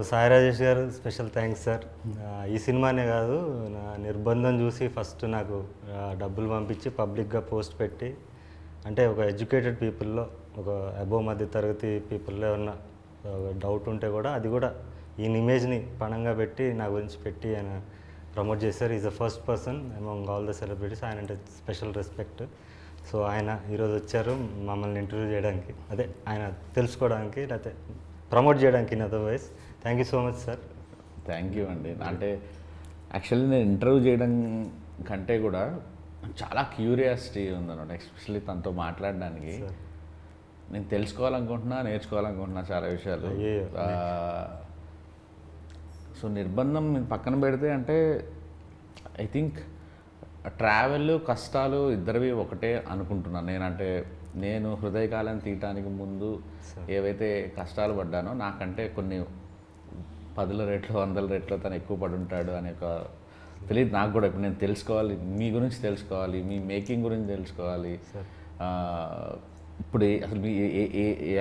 సాయి రాజేష్ గారు special thanks sir. ఈ సినిమానే కాదు, నా నిర్బంధం చూసి ఫస్ట్ నాకు డబ్బులు పంపించి పబ్లిక్గా పోస్ట్ పెట్టి, అంటే ఒక ఎడ్యుకేటెడ్ పీపుల్లో, ఒక అబోవ్ మధ్య తరగతి పీపుల్లో ఉన్న డౌట్ ఉంటే కూడా అది కూడా ఈయన ఇమేజ్ని పణంగా పెట్టి నా గురించి పెట్టి ఆయన ప్రమోట్ చేశారు. Is the first person among all the celebrities. ఆయన అంటే స్పెషల్ రెస్పెక్ట్. సో ఆయన ఈరోజు వచ్చారు మమ్మల్ని ఇంటర్వ్యూ చేయడానికి, అదే ఆయన తెలుసుకోవడానికి, లేకపోతే ప్రమోట్ చేయడానికి. In otherwise thank you so much sir. Thank you అండి. అంటే యాక్చువల్లీ నేను ఇంటర్వ్యూ చేయడం కంటే కూడా చాలా క్యూరియాసిటీ ఉందన్నమాట, ఎస్పెషల్లీ తనతో మాట్లాడడానికి. నేను తెలుసుకోవాలనుకుంటున్నా, నేర్చుకోవాలనుకుంటున్నా చాలా విషయాలు. సో నిర్బంధం పక్కన పెడితే అంటే ఐ థింక్ ట్రావెల్ కష్టాలు ఇద్దరివి ఒకటే అనుకుంటున్నాను నేనంటే. నేను హృదయకాలం తీయటానికి ముందు ఏవైతే కష్టాలు పడ్డానో నాకంటే కొన్ని 10 రెట్లు 100 రెట్లు తను ఎక్కువ పడి ఉంటాడు అనే ఒక తెలియదు నాకు కూడా. ఇప్పుడు నేను తెలుసుకోవాలి, మీ గురించి తెలుసుకోవాలి, మీ మేకింగ్ గురించి తెలుసుకోవాలి. ఇప్పుడు అసలు మీ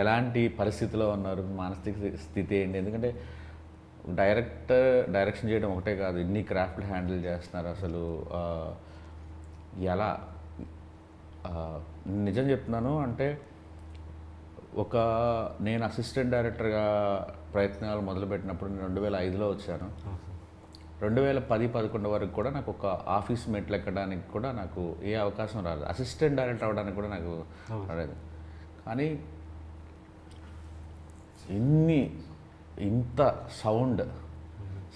ఎలాంటి పరిస్థితిలో ఉన్నారు, మానసిక స్థితి ఏంటి? ఎందుకంటే డైరెక్షన్ చేయడం ఒకటే కాదు, ఇన్ని క్రాఫ్ట్లు హ్యాండిల్ చేస్తున్నారు. అసలు ఎలా నిజం చెప్తున్నాను అంటే, నేను అసిస్టెంట్ డైరెక్టర్గా ప్రయత్నాలు మొదలుపెట్టినప్పుడు నేను 2005లో వచ్చాను. 2010-11 వరకు కూడా నాకు ఒక ఆఫీస్ మెట్లు ఎక్కడానికి కూడా నాకు ఏ అవకాశం రాలేదు. అసిస్టెంట్ డైరెక్టర్ అవ్వడానికి కూడా నాకు రాలేదు. కానీ ఇంత సౌండ్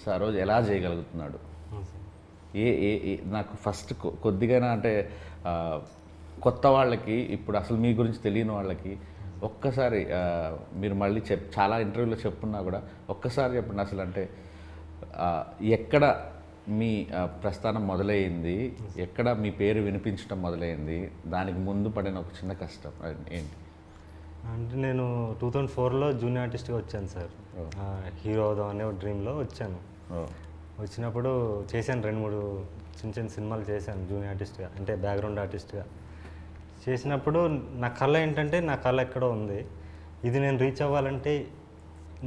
సరోజ్ ఎలా చేయగలుగుతున్నాడు? నాకు ఫస్ట్ కొద్దిగా అంటే కొత్త వాళ్ళకి, ఇప్పుడు అసలు మీ గురించి తెలియని వాళ్ళకి ఒక్కసారి మీరు మళ్ళీ చాలా ఇంటర్వ్యూలో చెప్పున్నా కూడా ఒక్కసారి చెప్పండి. అసలు అంటే ఎక్కడ మీ ప్రస్థానం మొదలైంది, ఎక్కడ మీ పేరు వినిపించడం మొదలైంది, దానికి ముందు పడిన ఒక చిన్న కష్టం ఏంటి? అంటే నేను 2004లో జూనియర్ ఆర్టిస్ట్గా వచ్చాను సార్. హీరో అవుదాం అనే డ్రీమ్లో వచ్చాను. వచ్చినప్పుడు చేశాను 2-3 చిన్న సినిమాలు చేశాను జూనియర్ ఆర్టిస్ట్గా, అంటే బ్యాక్గ్రౌండ్ ఆర్టిస్ట్గా. చేసినప్పుడు నా కళ ఏంటంటే, నా కళ ఎక్కడో ఉంది, ఇది నేను రీచ్ అవ్వాలంటే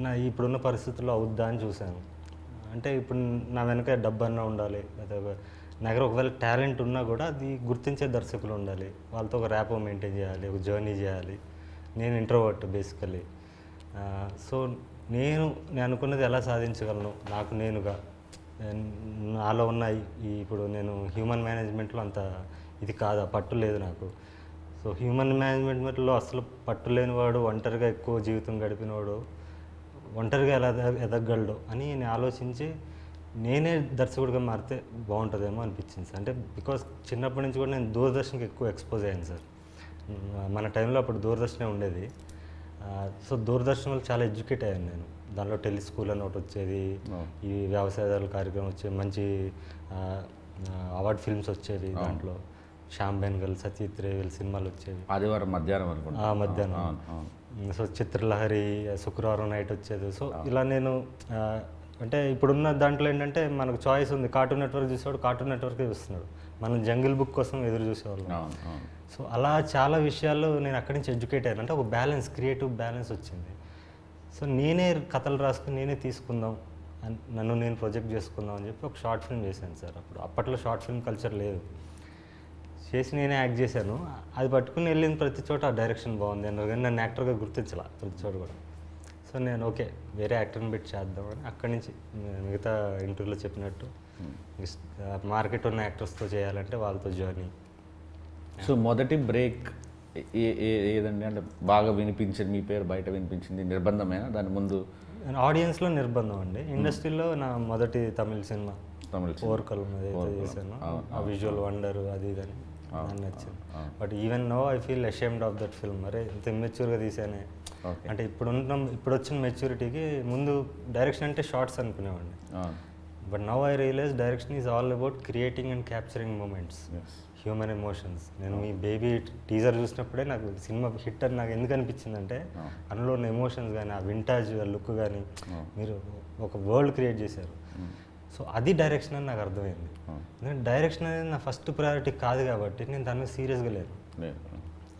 నా ఇప్పుడున్న పరిస్థితుల్లో అవుద్దా అని చూశాను. అంటే ఇప్పుడు నా వెనక డబ్బు అన్నా ఉండాలి, లేదా నా దగ్గర ఒకవేళ టాలెంట్ ఉన్నా కూడా అది గుర్తించే దర్శకులు ఉండాలి, వాళ్ళతో ఒక ర్యాపో మెయింటైన్ చేయాలి, ఒక జర్నీ చేయాలి. నేను ఇంట్రోవర్ట్ బేసికలీ. సో నేను అనుకున్నది ఎలా సాధించగలను నాకు నేనుగా. నాలో ఉన్న ఇప్పుడు నేను హ్యూమన్ మేనేజ్మెంట్లో అంత ఇది కాదు, పట్టు లేదు నాకు. సో హ్యూమన్ మేనేజ్మెంట్లో అసలు పట్టు లేనివాడు, ఒంటరిగా ఎక్కువ జీవితం గడిపినవాడు ఒంటరిగా ఎలా ఎదగలడు అని నేను ఆలోచించి నేనే దర్శకుడిగా మారితే బాగుంటుందేమో అనిపించింది సార్. అంటే బికాస్ చిన్నప్పటి నుంచి కూడా నేను దూరదర్శన్కి ఎక్కువ ఎక్స్పోజ్ అయ్యాను సార్. మన టైంలో అప్పుడు దూరదర్శనే ఉండేది. సో దూరదర్శన్ వల్ల చాలా ఎడ్యుకేట్ అయ్యాను నేను. దానిలో టెలిస్కూల్ అని ఒకటి వచ్చేది, ఈ వ్యవసాయదారుల కార్యక్రమం వచ్చేది, మంచి అవార్డ్ ఫిల్మ్స్ వచ్చేవి. దాంట్లో శ్యామ్ బెన్గల్, సత్యజిత్ రే వీళ్ళ సినిమాలు వచ్చేవి. ఆదివారం మధ్యాహ్నం అనుకుంటా. మధ్యాహ్నం. సో చిత్రలహరి శుక్రవారం నైట్ వచ్చేది. సో ఇలా నేను అంటే ఇప్పుడున్న దాంట్లో ఏంటంటే మనకు చాయిస్ ఉంది. కార్టూన్ నెట్వర్క్ చూసేవాడు కార్టూన్ నెట్వర్కే చూస్తున్నాడు, మనం జంగిల్ బుక్ కోసం ఎదురు చూసేవాళ్ళం. సో అలా చాలా విషయాల్లో నేను అక్కడి నుంచి ఎడ్యుకేట్ అయ్యాను. అంటే ఒక బ్యాలెన్స్, క్రియేటివ్ బ్యాలెన్స్ వచ్చింది. సో నేనే కథలు రాసుకుని నేనే తీసుకుందాం, నన్ను నేను ప్రొజెక్ట్ చేసుకుందాం అని చెప్పి ఒక షార్ట్ ఫిల్మ్ చేశాను సార్. అప్పట్లో షార్ట్ ఫిల్మ్ కల్చర్ లేదు. చేసి నేనే యాక్ట్ చేశాను. అది పట్టుకుని వెళ్ళిన ప్రతి చోట ఆ డైరెక్షన్ బాగుంది అన్నారు, కానీ నన్ను యాక్టర్గా గుర్తించాల ప్రతి చోట కూడా. సో నేను ఓకే వేరే యాక్టర్ని పెట్టి చేద్దామని అక్కడి నుంచి మిగతా ఇంటర్వ్యూలో చెప్పినట్టు మార్కెట్ ఉన్న యాక్టర్స్తో చేయాలంటే వాళ్ళతో జర్నీ. సో మొదటి బ్రేక్ ఏదండి? అంటే బాగా వినిపించింది, మీ పేరు బయట వినిపించింది నిర్బంధమేనా? దాని ముందు ఆడియన్స్లో నిర్బంధం అండి. ఇండస్ట్రీలో నా మొదటి తమిళ సినిమా ఓర్కలం ఏదైతే చేశాను, ఆ విజువల్ వండర్ అది ఇదని నాకు నచ్చింది. But even know I feel ashamed of that film. అరే ఇంత ఇమ్మెచ్యూర్గా తీసానే. అంటే ఇప్పుడు వచ్చిన మెచ్యూరిటీకి ముందు డైరెక్షన్ అంటే షార్ట్స్ అనుకునేవాడిని. But now I realise direction is all about creating and capturing moments, human emotions. నేను మీ బేబీ టీజర్ చూసినప్పుడే నాకు సినిమా హిట్ అని నాకు ఎందుకు అనిపించిందంటే, అందులో ఉన్న ఎమోషన్స్ కానీ, ఆ వింటాజ్ లుక్ కానీ, మీరు ఒక వరల్డ్ క్రియేట్ చేశారు. సో అది డైరెక్షన్ అని నాకు అర్థమైంది. ఎందుకంటే డైరెక్షన్ అనేది నా ఫస్ట్ ప్రయారిటీ కాదు కాబట్టి నేను దాని మీద సీరియస్గా లేను.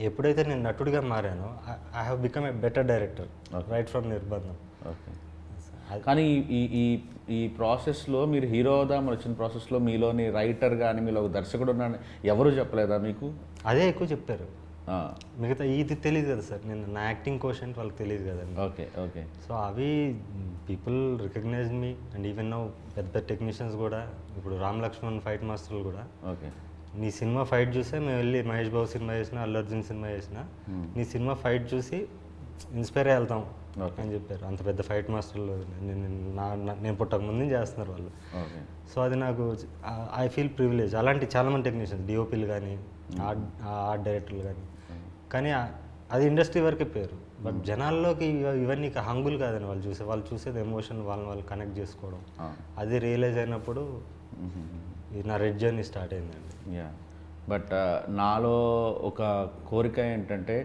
ఎప్పుడైతే నేను నటుడిగా మారానో I have become a better director right from నిర్బంధం. కానీ ఈ ఈ ఈ ప్రాసెస్లో మీరు హీరో అవుదామని వచ్చిన ప్రాసెస్లో మీలోని రైటర్ కానీ మీలో ఒక దర్శకుడు ఉన్నాడని ఎవరు చెప్పలేదా మీకు? అదే ఎక్కువ చెప్పారు. మిగతా ఇది తెలియదు కదా సార్, నేను నా యాక్టింగ్ క్వశ్చన్ వాళ్ళకి తెలియదు కదండి. Okay okay. సో అవి people recognise me and even now పెద్ద టెక్నీషియన్స్ కూడా, ఇప్పుడు రామ్ లక్ష్మణ్ ఫైట్ మాస్టర్లు కూడా ఓకే నీ సినిమా ఫైట్ చూసే మేము వెళ్ళి మహేష్ బాబు సినిమా చేసినా, అల్లు అర్జున్ సినిమా చేసినా నీ సినిమా ఫైట్ చూసి ఇన్స్పైర్ అయ్యి వెళ్తాం అని చెప్పారు. అంత పెద్ద ఫైట్ మాస్టర్లు నేను పుట్టక ముందు చేస్తున్నారు వాళ్ళు. ఓకే. సో అది నాకు ఐ ఫీల్ ప్రివిలేజ్. అలాంటి చాలామంది టెక్నీషియన్స్, డిఓపీలు కానీ ఆర్ట్ డైరెక్టర్లు కానీ అది ఇండస్ట్రీ వరకే పేరు. బట్ జనాల్లోకి ఇవన్నీ హంగుల్ కాదని వాళ్ళు చూసేది ఎమోషన్, వాళ్ళు కనెక్ట్ చేసుకోవడం. అది రియలైజ్ అయినప్పుడు నా రెడ్ జర్నీ స్టార్ట్ అయిందండి. యా. బట్ నాలో ఒక కోరిక ఏంటంటే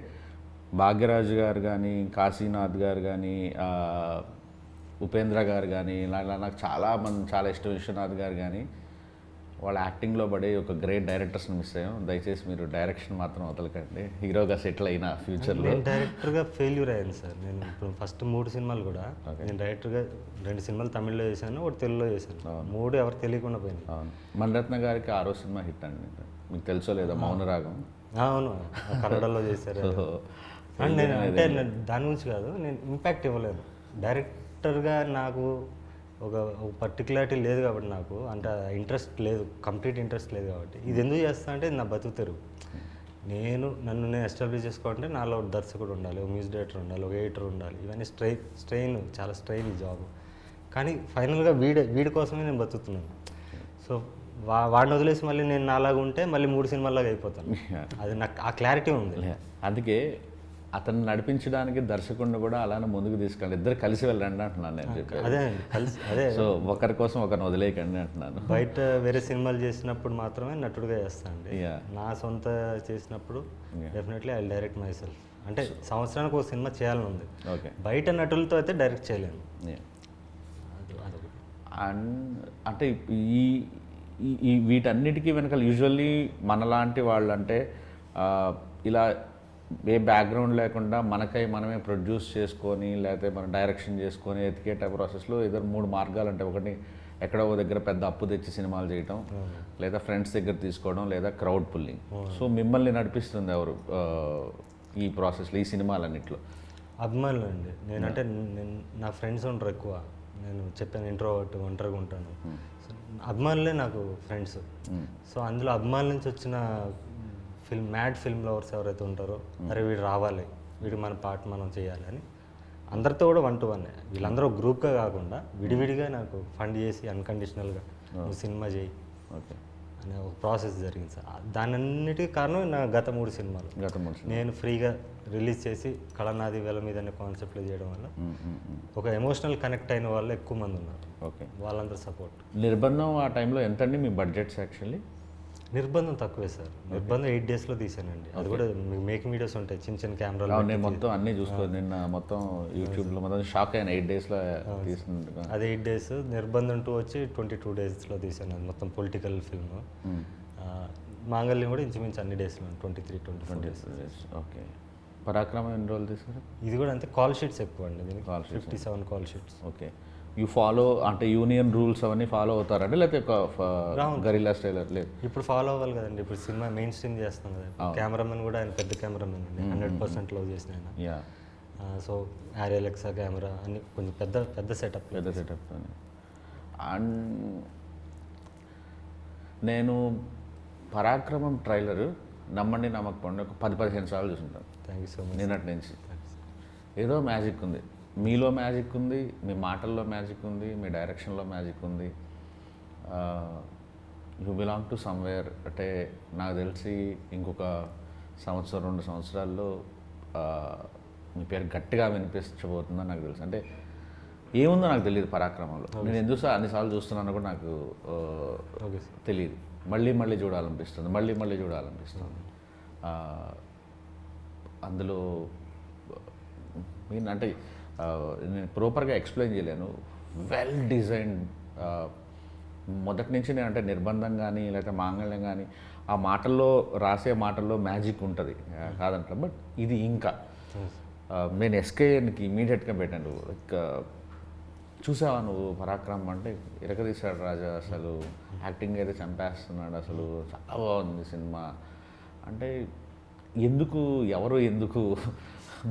భాగ్యరాజు గారు కానీ, కాశీనాథ్ గారు కానీ, ఉపేంద్ర గారు కానీ, ఇలా నాకు చాలా ఇష్టం, విశ్వనాథ్ గారు కానీ, వాళ్ళ యాక్టింగ్లో పడే ఒక గ్రేట్ డైరెక్టర్స్ని మిస్ అయ్యాం. దయచేసి మీరు డైరెక్షన్ మాత్రం వదలకండి. హీరోగా సెటిల్ అయినా ఫ్యూచర్లో. నేను డైరెక్టర్గా ఫెయిల్యూర్ అయ్యాను సార్. నేను ఇప్పుడు ఫస్ట్ 3 సినిమాలు కూడా నేను డైరెక్టర్గా 2 సినిమాలు తమిళ్లో చేశాను, ఒకటి తెలుగులో చేశాను. 3 ఎవరు తెలియకుండా పోయింది. అవును. మణిరత్న గారికి 6వ సినిమా హిట్ అండి, మీకు తెలుసో లేదా, మౌనరాగం. అవును, కన్నడలో చేశారు. అండ్ నేను అంటే దాని గురించి కాదు, నేను ఇంపాక్ట్ ఇవ్వలేను డైరెక్టర్గా. నాకు ఒక పర్టికులారిటీ లేదు కాబట్టి, నాకు అంటే ఇంట్రెస్ట్ లేదు, కంప్లీట్ ఇంట్రెస్ట్ లేదు కాబట్టి. ఇది ఎందుకు చేస్తా అంటే నా బతుకు తెరుగు. నన్ను నేను ఎస్టాబ్లిష్ చేసుకోవాలంటే నాలో ఒక దర్శకుడు ఉండాలి, ఒక మ్యూజిక్ డైరెక్టర్ ఉండాలి, ఒక ఎడిటర్ ఉండాలి. ఇవన్నీ స్ట్రెయిన్, చాలా స్ట్రెయిన్ ఈ జాబ్. కానీ ఫైనల్గా వీడి కోసమే నేను బతుకుతున్నాను. సో వాడిని వదిలేసి మళ్ళీ నేను నాలాగా ఉంటే మళ్ళీ 3 సినిమాలాగా అయిపోతాను. అది నాకు ఆ క్లారిటీ ఉంది. అందుకే అతను నడిపించడానికి దర్శకుడిని కూడా అలానే ముందుకు తీసుకెళ్ళి ఇద్దరు కలిసి వెళ్ళండి అంటున్నాను నేను చెప్పాను. అదే సో ఒకరి కోసం ఒకరిని వదిలేయకండి అంటున్నాను. బయట వేరే సినిమాలు చేసినప్పుడు మాత్రమే నటుడుగా చేస్తానండి. నా సొంత చేసినప్పుడు definitely I direct my self. అంటే సంవత్సరానికి ఒక సినిమా చేయాలని ఉంది. ఓకే. బయట నటులతో అయితే డైరెక్ట్ చేయలేను. అంటే ఈ వీటన్నిటికీ వెనకాల యూజువల్లీ మనలాంటి వాళ్ళు, అంటే ఇలా ఏ బ్యాక్గ్రౌండ్ లేకుండా మనమే ప్రొడ్యూస్ చేసుకొని, లేకపోతే మనం డైరెక్షన్ చేసుకొని ఎతికేట ప్రాసెస్లో ఇద్దరు 3 మార్గాలు. అంటే ఒకటి ఎక్కడో దగ్గర పెద్ద అప్పు తెచ్చి సినిమాలు చేయటం, లేదా ఫ్రెండ్స్ దగ్గర తీసుకోవడం, లేదా క్రౌడ్ పుల్లింగ్. సో మిమ్మల్ని నడిపిస్తుంది ఎవరు ఈ ప్రాసెస్లో, ఈ సినిమాలన్నింటిలో? అభిమానులు అండి. నేనంటే నా ఫ్రెండ్స్ ఉంటారు ఎక్కువ. నేను చెప్పాను ఇంట్రోవర్ట్, ఒంటరిగా ఉంటాను. అభిమానులే నాకు ఫ్రెండ్స్. సో అందులో అభిమానుల నుంచి వచ్చిన మ్యాడ్ ఫిల్మ్ లవర్స్ ఎవరైతే ఉంటారో, అరే వీడు రావాలి, వీడు మన పార్ట్ మనం చేయాలి అని అందరితో కూడా 1 to 1. వీళ్ళందరూ గ్రూప్గా కాకుండా విడివిడిగా నాకు ఫండ్ చేసి అన్కండిషనల్గా నువ్వు సినిమా చేయి అనే ఒక ప్రాసెస్ జరిగింది సార్. దానన్నిటికీ కారణం నా గత 3 సినిమాలు. నేను ఫ్రీగా రిలీజ్ చేసి కళనాది వేల మీద అనే కాన్సెప్ట్లో చేయడం వల్ల ఒక ఎమోషనల్ కనెక్ట్ అయిన వాళ్ళు ఎక్కువ మంది ఉన్నారు. ఓకే. వాళ్ళందరూ సపోర్ట్. నిర్బంధం ఆ టైంలో ఎంతండి మీ బడ్జెట్స్? యాక్చువల్లీ నిర్బంధం తక్కువే సార్. నిర్బంధం 8 daysలో తీసానండి. అది కూడా మేకింగ్ వీడియోస్ ఉంటాయి, చిన్న కెమెరాలు. నేను మొత్తం అన్నీ చూసుకోండి, నిన్న మొత్తం యూట్యూబ్లో మొత్తం షాక్ అయిన 8 daysలో తీసినట్టుగా. అది 8 days. నిర్బంధం 2 వచ్చి 22 daysలో తీసాను. అది మొత్తం పొలిటికల్ ఫిల్మ్. మాంగళ్యం కూడా ఇంచుమించు అన్ని డేస్లో 23-24 days. ఓకే. పరాక్రమం ఎన్ని రోజులు తీసారు? ఇది కూడా అంతే. కాల్ షీట్స్ ఎక్కువ అండి దీనికి. 57 call sheets. Okay. You follow అంటే యూనియన్ రూల్స్ అవన్నీ ఫాలో అవుతారండి, లేకపోతే గరిల్లా స్టైలర్? లేదు, ఇప్పుడు ఫాలో అవ్వాలి కదండి. ఇప్పుడు సినిమా మెయిన్ స్ట్రీమ్ చేస్తాం కదా. కెమెరామెన్ కూడా ఆయన పెద్ద కెమెరామెన్ అండి, 100% లవ్ చేసిన ఆయన. సో ఆర్ఎల్ఎక్సా కెమెరా అన్ని కొంచెం పెద్ద సెటప్. అండ్ నేను పరాక్రమం ట్రైలర్ నమ్మండి నమ్మకపోండి ఒక 10-15 సార్లు చూసుంటాను. Thank you so much. నిన్నటి నుంచి ఏదో మ్యాజిక్ ఉంది, మీలో మ్యాజిక్ ఉంది, మీ మాటల్లో మ్యాజిక్ ఉంది, మీ డైరెక్షన్లో మ్యాజిక్ ఉంది. You belong to somewhere. అంటే నాకు తెలిసి ఇంకొక 1-2 సంవత్సరాల్లో మీ పేరు గట్టిగా వినిపించబోతుందని నాకు తెలుసు. అంటే ఏముందో నాకు తెలియదు పరాక్రమంలో. నేను ఎందుకు అన్నిసార్లు చూస్తున్నాను కూడా నాకు తెలియదు. మళ్ళీ చూడాలనిపిస్తుంది, మళ్ళీ చూడాలనిపిస్తుంది. అందులో అంటే నేను ప్రాపర్గా ఎక్స్ప్లెయిన్ చేయలేను. Well designed. మొదటి నుంచి నేను అంటే నిర్బంధం కానీ లేకపోతే మాంగళ్యం కానీ ఆ మాటల్లో రాసే మాటల్లో మ్యాజిక్ ఉంటుంది కాదంటారు. బట్ ఇది ఇంకా నేను ఎస్కేఎన్కి ఇమీడియట్గా పెట్టాను. లైక్ చూసావా నువ్వు పరాక్రమం అంటే ఇరకదీశాడు రాజా, అసలు యాక్టింగ్ అయితే చంపేస్తున్నాడు, అసలు చాలా బాగుంది సినిమా అంటే ఎందుకు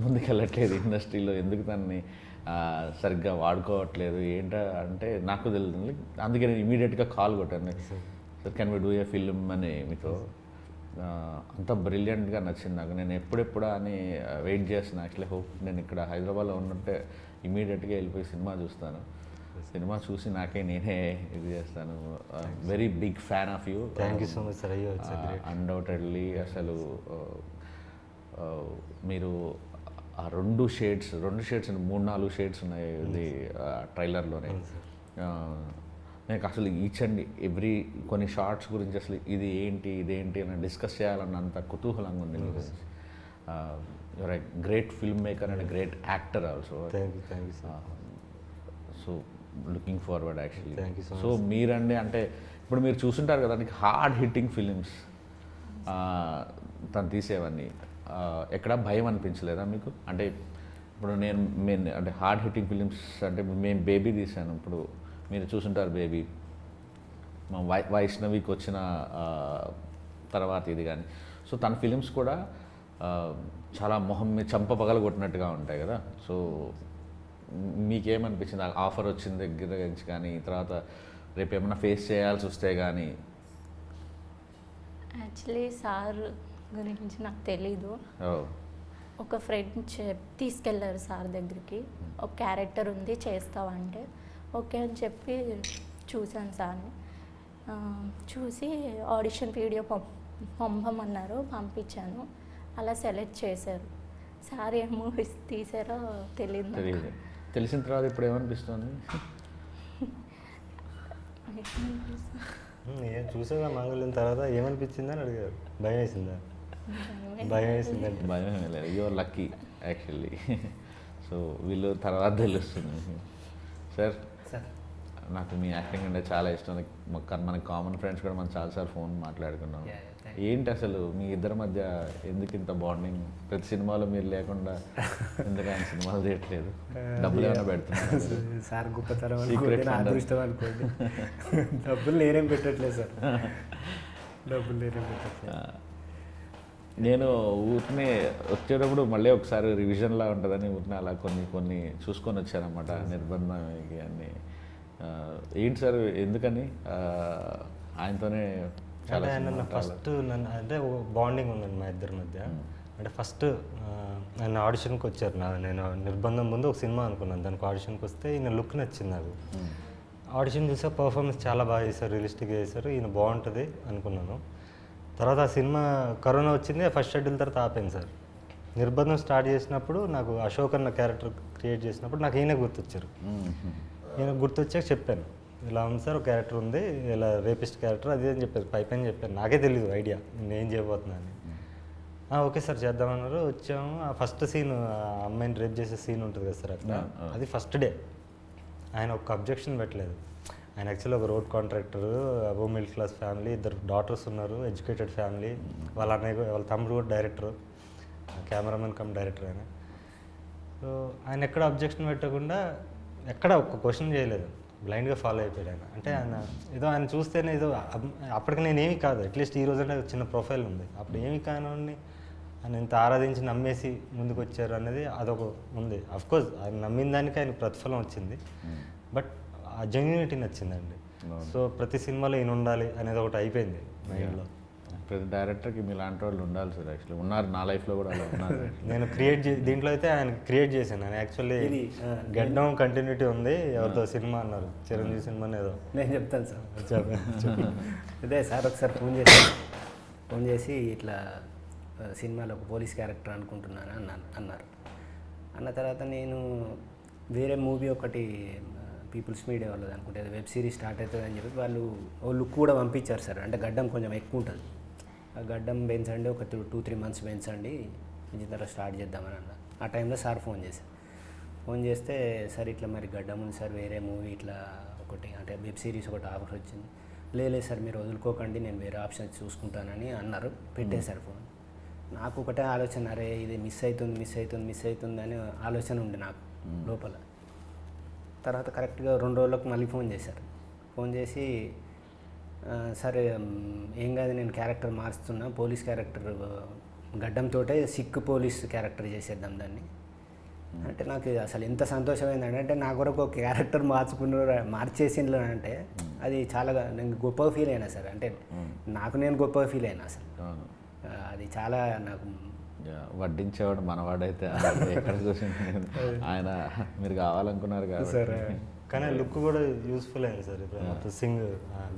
ముందుకెళ్ళట్లేదు ఇండస్ట్రీలో, ఎందుకు దాన్ని సరిగ్గా వాడుకోవట్లేదు అంటే నాకు తెలియదు. అందుకే నేను ఇమీడియట్గా కాల్ కొట్టాను, sir can we do a film అని మీతో. అంత బ్రిలియంట్గా నచ్చింది నాకు. నేను ఎప్పుడెప్పుడా అని వెయిట్ చేస్తున్నాను. యాక్చువల్లీ హోప్ నేను ఇక్కడ హైదరాబాద్లో ఉన్నట్టే ఇమీడియట్గా వెళ్ళిపోయి సినిమా చూస్తాను. సినిమా చూసి నేనే ఇది చేస్తాను. Very big fan of you. Thank you so much sir. అయ్యో అన్డౌటెడ్లీ అసలు మీరు ఆ 2 షేడ్స్ 3-4 షేడ్స్ ఉన్నాయి ఇది ట్రైలర్లోనే. నాకు అసలు ఈచ్ అండ్ ఎవ్రీ కొన్ని షార్ట్స్ గురించి అసలు ఇదేంటి అని డిస్కస్ చేయాలన్నంత కుతూహలంగా ఉంది మీకు. Your a great film maker and great actor also. Thank you sir. So looking forward actually. Thank you so much. So మీరండి అంటే ఇప్పుడు మీరు చూసుంటారు కదా, నీకు హార్డ్ హిట్టింగ్ ఫిలిమ్స్ తను తీసేవన్నీ ఎక్కడ భయం అనిపించలేదా మీకు? అంటే ఇప్పుడు నేను అంటే హార్డ్ హిట్టింగ్ ఫిలిమ్స్ అంటే మేము బేబీ తీసాను, ఇప్పుడు మీరు చూసుంటారు బేబీ, మా వైష్ణవికి వచ్చిన తర్వాత ఇది కానీ. సో తన ఫిలిమ్స్ కూడా చాలా మొహం మీద చంప పగలగొట్టినట్టుగా ఉంటాయి కదా. సో మీకేమనిపించింది ఆఫర్ వచ్చిన దగ్గర నుంచి కానీ, తర్వాత రేపు ఏమైనా ఫేస్ చేయాల్సి వస్తే కానీ? యాక్చువల్లీ సార్ గురించి నాకు తెలీదు. ఒక ఫ్రెండ్ తీసుకెళ్ళారు సార్ దగ్గరికి, ఒక క్యారెక్టర్ ఉంది చేస్తావంటే ఓకే అని చెప్పి చూశాను సార్ని. చూసి ఆడిషన్ వీడియో పంపమన్నారు, పంపించాను. అలా సెలెక్ట్ చేశారు. సార్ ఏ మూవీస్ తీసారో తెలియదు. తెలిసిన తర్వాత ఇప్పుడు ఏమనిపిస్తుంది? ఏం చూసాగా మంగళం తర్వాత ఏమనిపించింది అని అడిగారు. భయం వేసిందా? భయం వేసిందంటే భయం లేదు, యువర్ లక్కీ యాక్చువల్లీ. సో వీళ్ళు తర్వాత తెలుస్తుంది. సార్ నాకు మీ యాక్టింగ్ అంటే చాలా ఇష్టం. మనకి కామన్ ఫ్రెండ్స్ కూడా మనం చాలాసార్లు ఫోన్ మాట్లాడుకున్నాం. ఏంటి అసలు మీ ఇద్దరి మధ్య ఎందుకు ఇంత బాండింగ్? ప్రతి సినిమాలో మీరు లేకుండా ఎందుకు ఆయన సినిమాలు తీయట్లేదు? డబ్బులు ఏమైనా పెడుతున్నారు? సార్ గొప్పతనం అనుకోండి, నా అదృష్టం అనుకోండి. డబ్బులు నేనేం పెట్టట్లేదు సార్, డబ్బులు నేనేం పెట్టట్లేదు. నేను ఊరినే వచ్చేటప్పుడు మళ్ళీ ఒకసారి రివిజన్లా ఉంటుందని ఊరినే అలా కొన్ని చూసుకొని వచ్చానమాట నిర్బంధం అన్నీ. ఏంటి సార్ ఎందుకని ఆయనతోనే చాలా ఫస్ట్ నన్ను అంటే బాండింగ్ ఉందండి మా ఇద్దరి మధ్య. అంటే ఫస్ట్ ఆయన ఆడిషన్కి వచ్చారు. నేను నిర్బంధం ముందు ఒక సినిమా అనుకున్నాను, దానికి ఆడిషన్కి వస్తే ఈయన లుక్ నచ్చింది నాకు. ఆడిషన్ చూసా పర్ఫార్మెన్స్ చాలా బాగా చేశారు, రియలిస్టిక్గా చేశారు, ఈయన బాగుంటుంది అనుకున్నాను. తర్వాత ఆ సినిమా కరోనా వచ్చింది, ఫస్ట్ షెడ్యూల్ తర్వాత ఆపాను సార్. నిర్బంధం స్టార్ట్ చేసినప్పుడు నాకు అశోక్ అన్న క్యారెక్టర్ క్రియేట్ చేసినప్పుడు నాకు ఈయన గుర్తొచ్చారు. ఈయన గుర్తొచ్చాక చెప్పాను, ఇలా ఉంది సార్ ఒక క్యారెక్టర్ ఉంది, ఇలా రేపిస్ట్ క్యారెక్టర్ అది అని చెప్పారు. పైపైన చెప్పాను, నాకే తెలియదు ఐడియా నేను ఏం చేయబోతున్నాను. ఓకే సార్ చేద్దామన్నారు. వచ్చాము. ఆ ఫస్ట్ సీన్ అమ్మాయిని రేప్ చేసే సీన్ ఉంటుంది కదా సార్ అక్కడ, అది ఫస్ట్ డే. ఆయన ఒక అబ్జెక్షన్ పెట్టలేదు. ఆయన యాక్చువల్లీ ఒక రోడ్ కాంట్రాక్టర్, అబో మిడిల్ క్లాస్ ఫ్యామిలీ, 2 డాటర్స్ ఉన్నారు, ఎడ్యుకేటెడ్ ఫ్యామిలీ. వాళ్ళ అన్నయ్య వాళ్ళ తమ్ముడు కూడా డైరెక్టర్, కెమెరామెన్ కమ్ డైరెక్టర్ ఆయన. సో ఆయన ఎక్కడ అబ్జెక్షన్ పెట్టకుండా ఎక్కడ ఒక్క క్వశ్చన్ చేయలేదు, బ్లైండ్గా ఫాలో అయిపోయాడు ఆయన. అంటే ఆయన చూస్తేనే ఏదో అప్పటికి నేనేమి కాదు, అట్లీస్ట్ ఈ రోజు అంటే చిన్న ప్రొఫైల్ ఉంది, అప్పుడు ఏమి కానివ్వండి ఆయన ఇంత ఆరాధించి నమ్మేసి ముందుకు వచ్చారు అనేది అదొక ఉంది. అఫ్కోర్స్ ఆయన నమ్మిన దానికి ఆయన ప్రతిఫలం వచ్చింది, బట్ ఆ జెన్యూనిటీ నచ్చిందండి. సో ప్రతి సినిమాలో ఈయన ఉండాలి అనేది ఒకటి అయిపోయింది మైండ్లో. ప్రతి డైరెక్టర్కి మీలాంటి వాళ్ళు ఉండాలి సార్. యాక్చువల్లీ ఉన్నారు, నా లైఫ్లో కూడా అలా ఉన్నారు. నేను దీంట్లో అయితే ఆయన క్రియేట్ చేశాను. ఆయన యాక్చువల్లీ గడ్డం కంటిన్యూటీ ఉంది, ఎవరితో సినిమా అన్నారు, చిరంజీవి సినిమా ఏదో. నేను చెప్తాను సార్. అదే సార్ ఒకసారి ఫోన్ చేసి ఇట్లా సినిమాలో ఒక పోలీస్ క్యారెక్టర్ అనుకుంటున్నాను అన్నారు. అన్న తర్వాత నేను వేరే మూవీ ఒకటి పీపుల్స్ మీడియా వాళ్ళది అనుకుంటే వెబ్ సిరీస్ స్టార్ట్ అవుతుంది అని చెప్పి వాళ్ళు ఓ లుక్ కూడా పంపించారు సార్. అంటే గడ్డం కొంచెం ఎక్కువ ఉంటుంది, ఆ గడ్డం పెంచండి, ఒక 2-3 మంత్స్ పెంచండి, ఇంటి తర్వాత స్టార్ట్ చేద్దామని అన్నారు. ఆ టైంలో సార్ ఫోన్ చేస్తే సార్ ఇట్లా మరి గడ్డం ఉంది సార్, వేరే మూవీ ఇట్లా ఒకటి అంటే వెబ్ సిరీస్ ఒకటి ఆఫర్ వచ్చింది. లేదు సార్ మీరు వదులుకోకండి, నేను వేరే ఆప్షన్స్ చూసుకుంటానని అన్నారు. పెట్టేశారు ఫోన్. నాకు ఒకటే ఆలోచన, అరే ఇది మిస్ అవుతుంది అని ఆలోచన ఉంది నాకు లోపల. తర్వాత కరెక్ట్గా 2 రోజులకు మళ్ళీ ఫోన్ చేశారు. ఫోన్ చేసి సరే ఏం కాదు, నేను క్యారెక్టర్ మారుస్తున్నా, పోలీస్ క్యారెక్టర్ గడ్డంతోటే సిక్ పోలీస్ క్యారెక్టర్ చేసేద్దాం దాన్ని అంటే నాకు అసలు ఎంత సంతోషమైందంటే, అంటే నా కొరకు ఒక క్యారెక్టర్ మార్చేసిండ్రు అంటే అది చాలా నేను గొప్పగా ఫీల్ అయినా సార్. అంటే నాకు నేను గొప్పగా ఫీల్ అయినా అసలు. అది చాలా నాకు వడ్డించేవాడు మనవాడైతే ఎక్కడ చూసి ఆయన మీరు కావాలనుకున్నారు కదా సార్. కానీ లుక్ కూడా యూస్ఫుల్ అయింది సార్. ఇప్పుడు మొత్తం సింగ్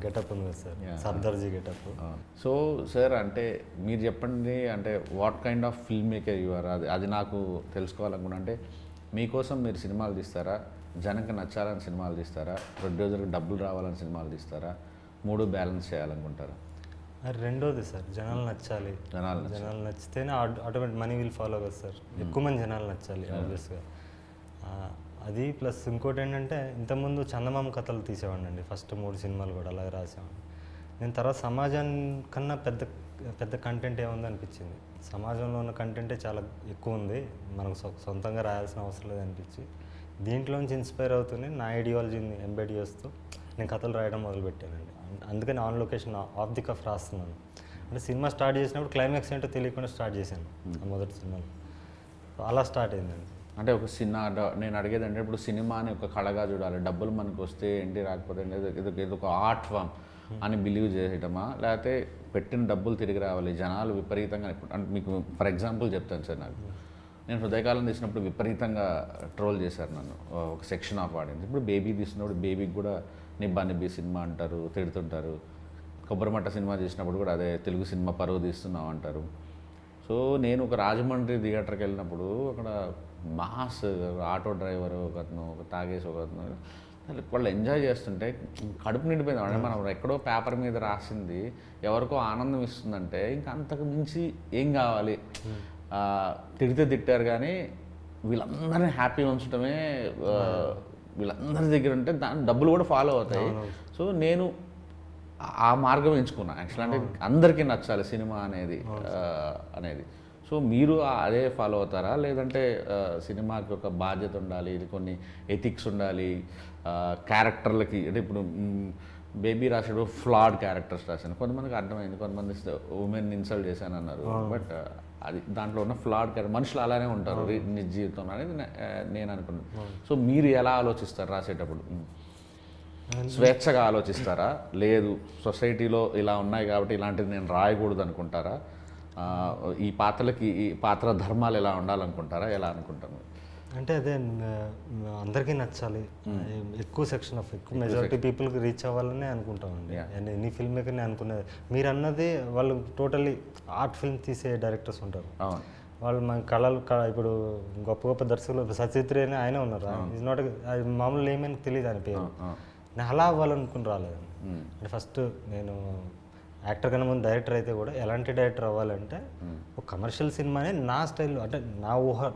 గెటప్ ఉంది కదా సార్, సర్దార్జీ గెటప్. సో సార్ అంటే మీరు చెప్పండి, అంటే what kind of film maker you are, అది నాకు తెలుసుకోవాలనుకున్నా. అంటే మీకోసం మీరు సినిమాలు తీస్తారా, జనంకి నచ్చాలని సినిమాలు తీస్తారా, ప్రొడ్యూసర్కి డబ్బులు రావాలని సినిమాలు తీస్తారా, 3 బ్యాలెన్స్ చేయాలనుకుంటారా? రెండోది సార్, జనాలు నచ్చాలి. జనాలు నచ్చితేనే ఆటోమేటిక్ మనీ విల్ ఫాలో కదా సార్. ఎక్కువ మంది జనాలు నచ్చాలి ఆబ్వియస్గా. అది ప్లస్ ఇంకోటి ఏంటంటే, ఇంతకుముందు చందమామ కథలు తీసేవాడిని అండి ఫస్ట్ 3 సినిమాలు కూడా అలాగే రాసేవాడిని. నేను తర్వాత సమాజానికన్నా పెద్ద కంటెంట్ ఏముంది అనిపించింది. సమాజంలో ఉన్న కంటెంటే చాలా ఎక్కువ ఉంది, మనకు సొంతంగా రాయాల్సిన అవసరం లేదు అనిపించి దీంట్లోంచి ఇన్స్పైర్ అవుతూనే నా ఐడియాలజీని ఎంబెడ్ చేస్తూ నేను కథలు రాయడం మొదలుపెట్టానండి. అందుకని on location off the cuff రాస్తున్నాను. అంటే సినిమా స్టార్ట్ చేసినప్పుడు క్లైమాక్స్ ఏంటో తెలియకుండా స్టార్ట్ చేశాను ఆ మొదటి సినిమాలో. అలా స్టార్ట్ అయిందండి. అంటే ఒక నేను అడిగేది అంటే, ఇప్పుడు సినిమాని ఒక కళగా చూడాలి, డబ్బులు మనకు వస్తే ఏంటి రాకపోతే ఇది ఒక ఆర్ట్ ఫామ్ అని బిలీవ్ చేయటమా, లేకపోతే పెట్టిన డబ్బులు తిరిగి రావాలి, జనాలు విపరీతంగా. అంటే మీకు ఫర్ ఎగ్జాంపుల్ చెప్తాను సార్, నేను హృదయకాలం తీసినప్పుడు విపరీతంగా ట్రోల్ చేశారు నన్ను ఒక సెక్షన్ ఆఫ్ ఆడియన్స్. ఇప్పుడు బేబీ తీసినప్పుడు బేబీకి కూడా నిబ్బా సినిమా అంటారు, తిడుతుంటారు. కొబ్బరిమట్ట సినిమా చేసినప్పుడు కూడా అదే తెలుగు సినిమా పరువు తీస్తున్నాం అంటారు. సో నేను ఒక రాజమండ్రి థియేటర్కి వెళ్ళినప్పుడు అక్కడ మాస్ ఆటో డ్రైవరు ఒకతను, ఒక తాగేసి ఒకతను, వాళ్ళు ఎంజాయ్ చేస్తుంటే కడుపు నిండిపోయింది. అంటే మనం ఎక్కడో పేపర్ మీద రాసింది ఎవరికో ఆనందం ఇస్తుందంటే ఇంకా అంతకు మించి ఏం కావాలి. తిడితే తిట్టారు కానీ వీళ్ళందరినీ హ్యాపీ ఉంచడమే వీళ్ళందరి దగ్గర ఉంటే దాని డబ్బులు కూడా ఫాలో అవుతాయి. సో నేను ఆ మార్గం ఎంచుకున్నా యాక్చువల్. అంటే అందరికీ నచ్చాలి సినిమా అనేది. సో మీరు అదే ఫాలో అవుతారా, లేదంటే సినిమాకి ఒక బాధ్యత ఉండాలి, ఇది కొన్ని ఎథిక్స్ ఉండాలి, క్యారెక్టర్లకి? అంటే ఇప్పుడు బేబీ రాసేటప్పుడు ఫ్లాడ్ క్యారెక్టర్స్ రాశాను, కొంతమందికి అర్థమైంది, కొంతమంది ఉమెన్ ఇన్సల్ట్ చేశాను అన్నారు. బట్ అది దాంట్లో ఉన్న ఫ్లాడ్ క్యారెక్టర్, మనుషులు అలానే ఉంటారు నిజ జీవితంలో అనేది నేను అనుకున్నాను. సో మీరు ఎలా ఆలోచిస్తారు రాసేటప్పుడు? స్వేచ్ఛగా ఆలోచిస్తారా, లేదు సొసైటీలో ఇలా ఉన్నాయి కాబట్టి ఇలాంటిది నేను రాయకూడదు అనుకుంటారా, ఈ పాత్రలకి ఈ పాత్ర ధర్మాలు ఎలా ఉండాలనుకుంటారా, ఎలా అనుకుంటాను? అంటే అదే అందరికీ నచ్చాలి, ఎక్కువ మెజారిటీ పీపుల్కి రీచ్ అవ్వాలని అనుకుంటామండి. ఎనీ ఫిల్మ్ మేకర్ని అనుకునేది. మీరు అన్నది వాళ్ళు టోటల్లీ ఆర్ట్ ఫిల్మ్ తీసే డైరెక్టర్స్ ఉంటారు, వాళ్ళు మన కళలు ఇప్పుడు గొప్ప దర్శకులు సచిత్రి అని ఆయన ఉన్నారు. ఈజ్ నాట్ అది మామూలు ఏమైనా తెలియదు ఆయన పేరు. నేను అలా అవ్వాలనుకుని రాలేదండి. అంటే ఫస్ట్ నేను యాక్టర్ కన్నా ముందు డైరెక్టర్ అయితే కూడా ఎలాంటి డైరెక్టర్ అవ్వాలంటే ఒక కమర్షియల్ సినిమానే నా స్టైల్లో, అంటే నా ఊహ,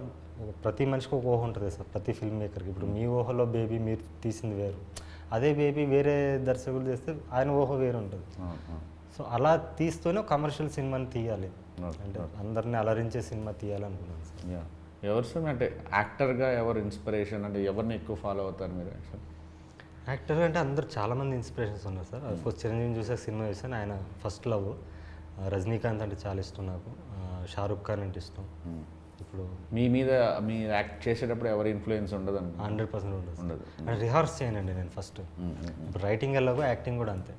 ప్రతి మనిషికి ఒక ఊహ ఉంటుంది సార్, ప్రతి ఫిల్మ్ మేకర్కి. ఇప్పుడు మీ ఊహలో బేబీ మీరు తీసింది వేరు, అదే బేబీ వేరే దర్శకులు చేస్తే ఆయన ఊహ వేరు ఉంటుంది. సో అలా తీస్తూనే కమర్షియల్ సినిమాని తీయాలి, అంటే అందరినీ అలరించే సినిమా తీయాలనుకున్నాను సార్. ఎవరు సార్ అంటే యాక్టర్గా ఎవరు ఇన్స్పిరేషన్, అంటే ఎవరిని ఎక్కువ ఫాలో అవుతారు మీరు? యాక్టర్ అంటే అందరూ చాలామంది ఇన్స్పిరేషన్స్ ఉన్నారు సార్. ఫస్ట్ చిరంజీవిని చూసాక సినిమా చూసాను, ఆయన ఫస్ట్ లవ్. రజనీకాంత్ అంటే చాలా ఇష్టం నాకు, షారుఖ్ ఖాన్ అంటే ఇష్టం. ఇప్పుడు మీ మీద మీరు యాక్ట్ చేసేటప్పుడు ఎవరి ఇన్ఫ్లుయెన్స్ ఉండదు? 100% ఉండదు. అంటే రిహార్స్ చేయనండి నేను ఫస్ట్. ఇప్పుడు రైటింగ్ ఎలాగో యాక్టింగ్ కూడా అంతే.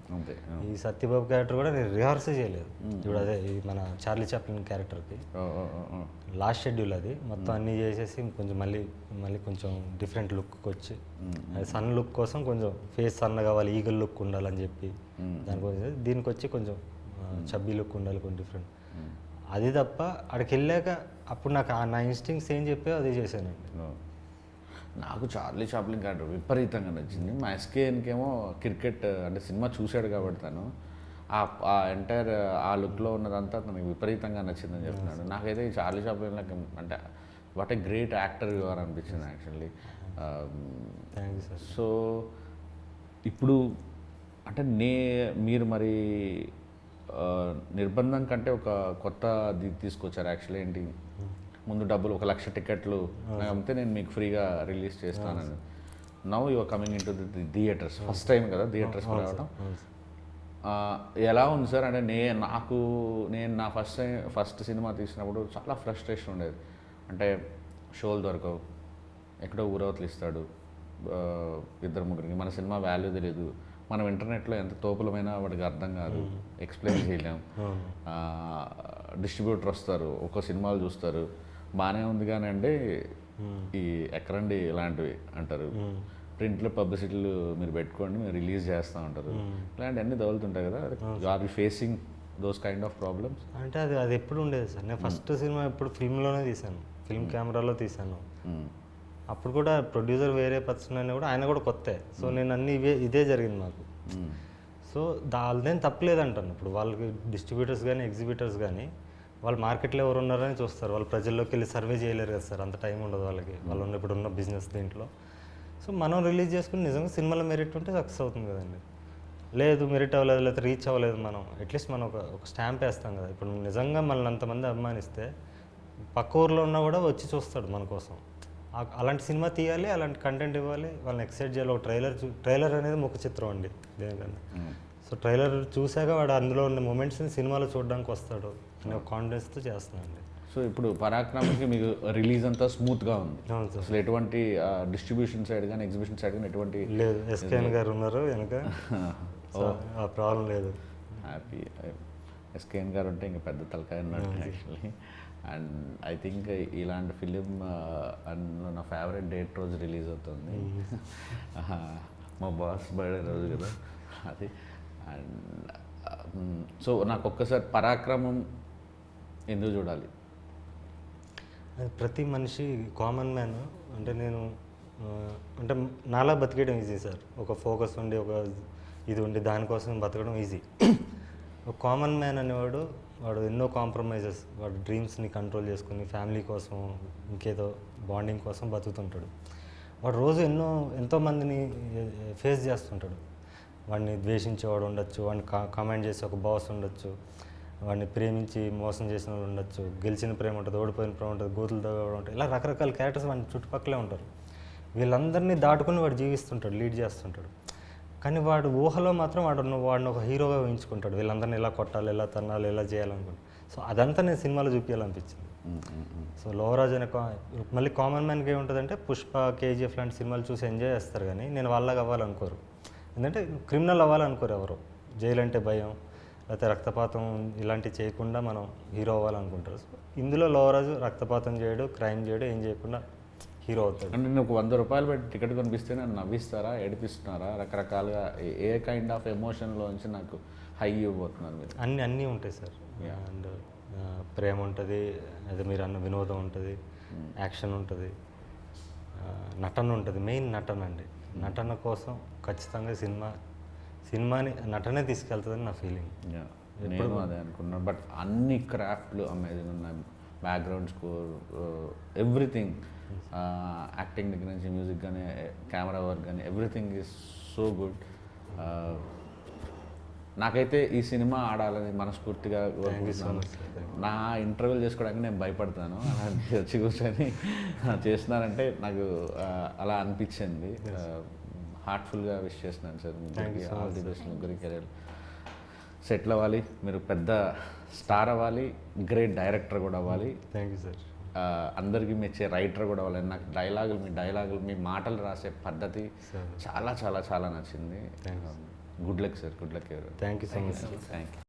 ఈ సత్యబాబు క్యారెక్టర్ కూడా నేను రిహార్సే చేయలేదు. ఇప్పుడు అదే ఈ మన చార్లీ చాప్లిన్ క్యారెక్టర్కి లాస్ట్ షెడ్యూల్ అది మొత్తం అన్నీ చేసేసి కొంచెం మళ్ళీ కొంచెం డిఫరెంట్ లుక్కి వచ్చి, అది సన్ లుక్ కోసం కొంచెం ఫేస్ సన్న కావాలి, ఈగల్ లుక్ ఉండాలని చెప్పి దానికోసం దీనికి వచ్చి కొంచెం చబ్బీ లుక్ ఉండాలి, కొంచెం డిఫరెంట్. అది తప్ప అక్కడికి వెళ్ళాక అప్పుడు నాకు నా ఇన్స్టింక్ట్స్ ఏం చెప్పాయో అదే చేశానండి. నాకు చార్లీ చాప్లిన్ క్యారెక్టర్ విపరీతంగా నచ్చింది. మా ఎస్కేఎన్కేమో క్రికెట్ అంటే సినిమా చూశాడు కాబట్టి తను ఆ ఎంటైర్ ఆ లుక్లో ఉన్నదంతా తనకు విపరీతంగా నచ్చిందని చెప్తున్నాడు. నాకైతే ఈ చార్లీ చాప్లిన్ అంటే what a great actor your అనిపించింది actually. Thank you sir. So ఇప్పుడు అంటే మీరు మరి నిర్బంధం కంటే ఒక కొత్త తీసుకొచ్చారు యాక్చువల్లీ. ఏంటి, ముందు డబ్బులు 1,00,000 టికెట్లు అమ్మితే నేను మీకు ఫ్రీగా రిలీజ్ చేస్తానని. Now your coming in to the theatres first time కదా థియేటర్స్కి రావడం. అవును సార్. ఎలా ఉంది సార్ అంటే నేను నా ఫస్ట్ సినిమా తీసినప్పుడు చాలా ఫ్రస్ట్రేషన్ ఉండేది. అంటే షోలు దొరకవు, ఎక్కడో ఊరవతలు ఇస్తాడు ఇద్దరు ముగ్గురికి, మన సినిమా వాల్యూ తెలియదు, మనం ఇంటర్నెట్లో ఎంత తోపులమైనా వాడికి అర్థం కాదు, ఎక్స్ప్లెయిన్ చేయలేం. డిస్ట్రిబ్యూటర్ వస్తారు, ఒక్కో సినిమాలు చూస్తారు, బాగానే ఉంది కానీ అండి ఈ ఎక్కడండి ఇలాంటివి అంటారు, ప్రింట్లో పబ్లిసిటీలు మీరు పెట్టుకోండి మేము రిలీజ్ చేస్తూ ఉంటారు, ఇలాంటివన్నీ తగులుతుంటాయి కదా. Are you facing those kind of problems? అంటే అది ఎప్పుడు ఉండేది సార్. నేను ఫస్ట్ సినిమా ఎప్పుడు ఫిల్మ్లోనే తీశాను, ఫిల్మ్ కెమెరాలో తీశాను. అప్పుడు కూడా ప్రొడ్యూసర్ వేరే పర్సన్ అయినా కూడా ఆయన కూడా కొత్తే. సో నేను అన్ని ఇదే జరిగింది నాకు. సో వాళ్ళదేం తప్పలేదంటాను. ఇప్పుడు వాళ్ళకి డిస్ట్రిబ్యూటర్స్ కానీ ఎగ్జిబిటర్స్ కానీ వాళ్ళు మార్కెట్లో ఎవరు ఉన్నారని చూస్తారు, వాళ్ళు ప్రజల్లోకి వెళ్ళి సర్వే చేయలేరు కదా సార్, అంత టైం ఉండదు వాళ్ళకి, వాళ్ళు ఇప్పుడు ఉన్న బిజినెస్ దీంట్లో. సో మనం రిలీజ్ చేసుకుని నిజంగా సినిమాలో మెరిట్ ఉంటే సక్సెస్ అవుతుంది కదండి. లేదు మెరిట్ అవ్వలేదు, లేకపోతే రీచ్ అవ్వలేదు, మనం అట్లీస్ట్ మనం ఒక స్టాంప్ వేస్తాం కదా. ఇప్పుడు నిజంగా మనల్ని అంతమంది అభిమానిస్తే పక్క ఊర్లో ఉన్నా కూడా వచ్చి చూస్తాడు మన కోసం. అలాంటి సినిమా తీయాలి, అలాంటి కంటెంట్ ఇవ్వాలి, వాళ్ళని ఎక్సైట్ చేయాలి. ఒక ట్రైలర్ అనేది ముఖ చిత్రం అండి దేనికన్నా. సో ట్రైలర్ చూశాక వాడు అందులో ఉన్న మూమెంట్స్ని సినిమాలో చూడడానికి వస్తాడు అనే ఒక కాన్ఫిడెన్స్తో చేస్తున్నానండి. సో ఇప్పుడు పరాక్రమకి మీకు రిలీజ్ అంతా స్మూత్గా ఉంది, అవును సార్. అసలు ఎటువంటి డిస్ట్రిబ్యూషన్ సైడ్ కానీ ఎగ్జిబిషన్ సైడ్ కానీ ఎటువంటి లేదు, ఎస్కేఎన్ గారు ఉన్నారు వెనక, ఆ ప్రాబ్లం లేదు. హ్యాపీ. ఎస్కేఎన్ గారు ఉంటే ఇంకా పెద్ద తలకాయ ఉన్నాడు యాక్చువల్లీ. అండ్ ఐ థింక్ ఇలాంటి ఫిలిం అండ్ నా ఫేవరెట్ డేట్ రోజు రిలీజ్ అవుతుంది, మా బాస్ బర్త్డే రోజు కదా అది. అండ్ సో నాకు ఒక్కసారి పరాక్రమం ఎందుకు చూడాలి? అది ప్రతి మనిషి కామన్ మ్యాన్ అంటే నేను అంటే నాలా బతికేయడం ఈజీ సార్. ఒక ఫోకస్ ఉండి ఒక ఇది ఉండి దానికోసం బతకడం ఈజీ. ఒక కామన్ మ్యాన్ అనేవాడు వాడు ఎన్నో కాంప్రమైజెస్, వాడు డ్రీమ్స్ని కంట్రోల్ చేసుకుని ఫ్యామిలీ కోసం ఇంకేదో బాండింగ్ కోసం బతుకుతుంటాడు. వాడు రోజు ఎంతోమందిని ఫేస్ చేస్తుంటాడు. వాడిని ద్వేషించేవాడు ఉండొచ్చు, వాడిని కామెంట్ చేసి ఒక బాస్ ఉండొచ్చు, వాడిని ప్రేమించి మోసం చేసిన వాళ్ళు ఉండొచ్చు, గెలిచిన ప్రేమ ఉంటుంది, ఓడిపోయిన ప్రేమ ఉంటుంది, గోతులు తగ్గడం ఉంటుంది, ఇలా రకరకాల క్యారెక్టర్స్ వాడి చుట్టుపక్కలే ఉంటారు. వీళ్ళందరినీ దాటుకుని వాడు జీవిస్తుంటాడు, లీడ్ చేస్తుంటాడు. కానీ వాడు ఊహలో మాత్రం వాడిని ఒక హీరోగా ఊహించుకుంటాడు, వీళ్ళందరినీ ఎలా కొట్టాలి, ఎలా తన్నాలి, ఎలా చేయాలనుకుంటాడు. సో అదంతా నేను సినిమాలో చూపించాలనిపించింది. సో లోవరాజ్ అనే మళ్ళీ కామన్ మ్యాన్కి ఏముంటుందంటే పుష్ప, కేజీఎఫ్ లాంటి సినిమాలు చూసి ఎంజాయ్ చేస్తారు, కానీ నేను వాళ్ళగా అవ్వాలనుకోరు. ఎందుకంటే క్రిమినల్ అవ్వాలనుకోరు ఎవరు, జైలు అంటే భయం, లేకపోతే రక్తపాతం ఇలాంటివి చేయకుండా మనం హీరో అవ్వాలనుకుంటారు. సో ఇందులో లోవరాజు రక్తపాతం చేయడు, క్రైమ్ చేయడు, ఏం చేయకుండా హీరో అవుతాడు. అంటే నేను ఒక 100 రూపాయలు పెట్టి టికెట్ కొనిపిస్తే నన్ను నవ్విస్తారా, ఏడిపిస్తున్నారా, రకరకాలుగా ఏ కైండ్ ఆఫ్ ఎమోషన్లోంచి నాకు హై ఇవ్వబోతున్నారు మీరు? అన్నీ ఉంటాయి సార్. అండ్ ప్రేమ ఉంటుంది, అదే మీరు అన్న వినోదం ఉంటుంది, యాక్షన్ ఉంటుంది, నటన ఉంటుంది. మెయిన్ నటన అండి. నటన కోసం ఖచ్చితంగా సినిమాని నటనే తీసుకెళ్తుందని నా ఫీలింగ్. నేను అదే అనుకున్నాను. బట్ అన్ని క్రాఫ్ట్లు అమేజింగ్ ఉన్నాయి, బ్యాక్గ్రౌండ్ స్కోర్, ఎవ్రీథింగ్, యాక్టింగ్ దగ్గర నుంచి మ్యూజిక్ కానీ కెమెరా వర్క్ కానీ ఎవ్రీథింగ్ ఈజ్ సో గుడ్. నాకైతే ఈ సినిమా ఆడాలని మనస్ఫూర్తిగా నా ఇంటర్వ్యూలు చేసుకోవడానికి నేను భయపడతాను, వచ్చి కూర్చొని చేస్తున్నానంటే నాకు అలా అనిపించింది. హార్ట్ఫుల్గా విష్ చేస్తున్నాను సార్ ముగ్గురికి, ఆల్ ది బెస్ట్. ముగ్గురి కెరీర్ సెటిల్ అవ్వాలి, మీరు పెద్ద స్టార్ అవ్వాలి, గ్రేట్ డైరెక్టర్ కూడా అవ్వాలి. Thank you sir. అందరికీ మెచ్చే రైటర్ కూడా అవ్వాలి. నాకు డైలాగులు మీ మాటలు రాసే పద్ధతి చాలా చాలా చాలా నచ్చింది. Good luck sir, good luck. Thank you so much. Thank you.